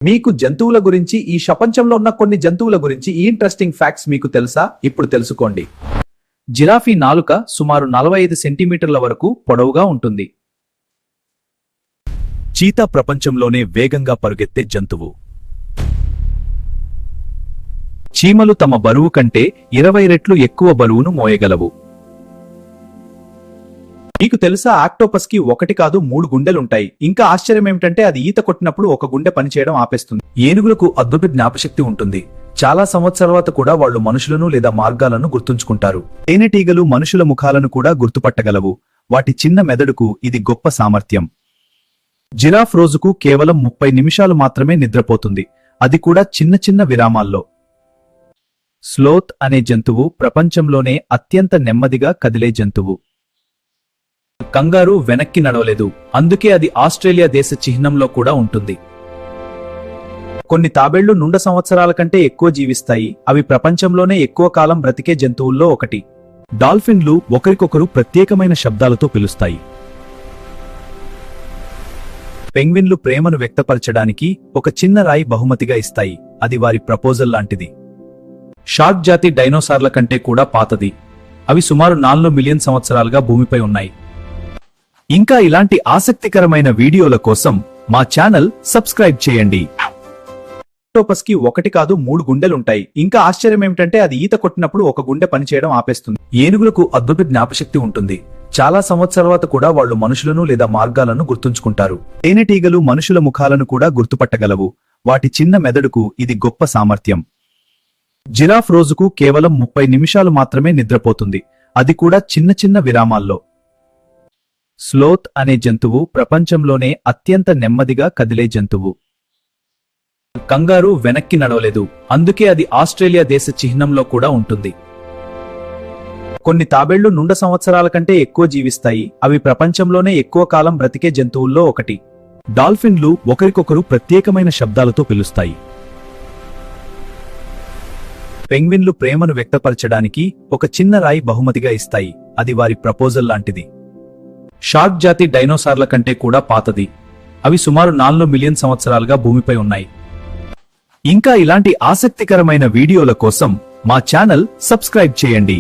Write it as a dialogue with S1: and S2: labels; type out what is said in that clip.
S1: మీకు జంతువుల గురించి, ఈ ప్రపంచంలో ఉన్న కొన్ని జంతువుల గురించి ఈ ఇంట్రెస్టింగ్ ఫ్యాక్ట్స్ మీకు తెలుసా? ఇప్పుడు తెలుసుకోండి. జిరాఫీ నాలుక సుమారు 45 సెంటీమీటర్ల వరకు పొడవుగా ఉంటుంది.
S2: చీతా ప్రపంచంలోనే వేగంగా పరుగెత్తే జంతువు. చీమలు తమ బరువు కంటే 20 రెట్లు ఎక్కువ బరువును మోయగలవు.
S1: మీకు తెలుసా, ఆక్టోపస్ కి 1 కాదు 3 గుండెలుంటాయి. ఇంకా ఆశ్చర్యం ఏమిటంటే అది ఈత కొట్టినప్పుడు ఒక గుండె పనిచేయడం ఆపేస్తుంది.
S2: ఏనుగులకు అద్భుత జ్ఞాపశక్తి ఉంటుంది. చాలా సంవత్సరాల తర్వాత కూడా వాళ్ళు మనుషులను లేదా మార్గాలను గుర్తుంచుకుంటారు. తేనెటీగలు మనుషుల ముఖాలను కూడా గుర్తుపట్టగలవు. వాటి చిన్న మెదడుకు ఇది గొప్ప సామర్థ్యం. జిరాఫ్ రోజుకు కేవలం 30 నిమిషాలు మాత్రమే నిద్రపోతుంది, అది కూడా చిన్న చిన్న విరామాల్లో. స్లోత్ అనే జంతువు ప్రపంచంలోనే అత్యంత నెమ్మదిగా కదిలే జంతువు. కంగారు వెనక్కి నడవలేదు, అందుకే అది ఆస్ట్రేలియా దేశ చిహ్నంలో కూడా ఉంటుంది.
S1: కొన్ని తాబేళ్లు 100 సంవత్సరాల కంటే ఎక్కువ జీవిస్తాయి. అవి ప్రపంచంలోనే ఎక్కువ కాలం బ్రతికే జంతువుల్లో ఒకటి.
S2: డాల్ఫిన్లు ఒకరికొకరు ప్రత్యేకమైన శబ్దాలతో పిలుస్తాయి. పెంగ్విన్లు ప్రేమను వ్యక్తపరచడానికి ఒక చిన్న రాయి బహుమతిగా ఇస్తాయి, అది వారి ప్రపోజల్ లాంటిది.
S1: షార్క్ జాతి డైనోసార్ల కంటే కూడా పాతది. అవి సుమారు 4 మిలియన్ సంవత్సరాలుగా భూమిపై ఉన్నాయి.
S2: ఇంకా ఇలాంటి ఆసక్తికరమైన వీడియోల కోసం మా ఛానల్ సబ్స్క్రైబ్ చేయండి.
S1: ఆక్టోపస్ కి 1 కాదు 3 గుండెలుంటాయి. ఇంకా ఆశ్చర్యం ఏమిటంటే అది ఈత కొట్టినప్పుడు ఒక గుండె పనిచేయడం ఆపేస్తుంది.
S2: ఏనుగులకు అద్భుత జ్ఞాపశక్తి ఉంటుంది. చాలా సంవత్సరాల తర్వాత కూడా వాళ్ళు మనుషులను లేదా మార్గాలను గుర్తుంచుకుంటారు. తేనెటీగలు మనుషుల ముఖాలను కూడా గుర్తుపట్టగలవు. వాటి చిన్న మెదడుకు ఇది గొప్ప సామర్థ్యం. జిరాఫ్ రోజుకు కేవలం 30 నిమిషాలు మాత్రమే నిద్రపోతుంది, అది కూడా చిన్న చిన్న విరామాల్లో. స్లోత్ అనే జంతువు ప్రపంచంలోనే అత్యంత నెమ్మదిగా కదిలే జంతువు.
S1: కంగారు వెనక్కి నడవలేదు, అందుకే అది ఆస్ట్రేలియా దేశ చిహ్నంలో కూడా ఉంటుంది. కొన్ని తాబేళ్లు 100 సంవత్సరాల కంటే ఎక్కువ జీవిస్తాయి. అవి ప్రపంచంలోనే ఎక్కువ కాలం బ్రతికే జంతువుల్లో ఒకటి.
S2: డాల్ఫిన్లు ఒకరికొకరు ప్రత్యేకమైన శబ్దాలతో పిలుస్తాయి. పెంగ్విన్లు ప్రేమను వ్యక్తపరచడానికి ఒక చిన్న రాయి బహుమతిగా ఇస్తాయి, అది వారి ప్రపోజల్ లాంటిది.
S1: షార్క్ జాతి డైనోసార్ల కంటే కూడా పాతది. అవి సుమారు 4 మిలియన్ సంవత్సరాలుగా భూమిపై ఉన్నాయి.
S2: ఇంకా ఇలాంటి ఆసక్తికరమైన వీడియోల కోసం మా ఛానల్ సబ్స్క్రైబ్ చేయండి.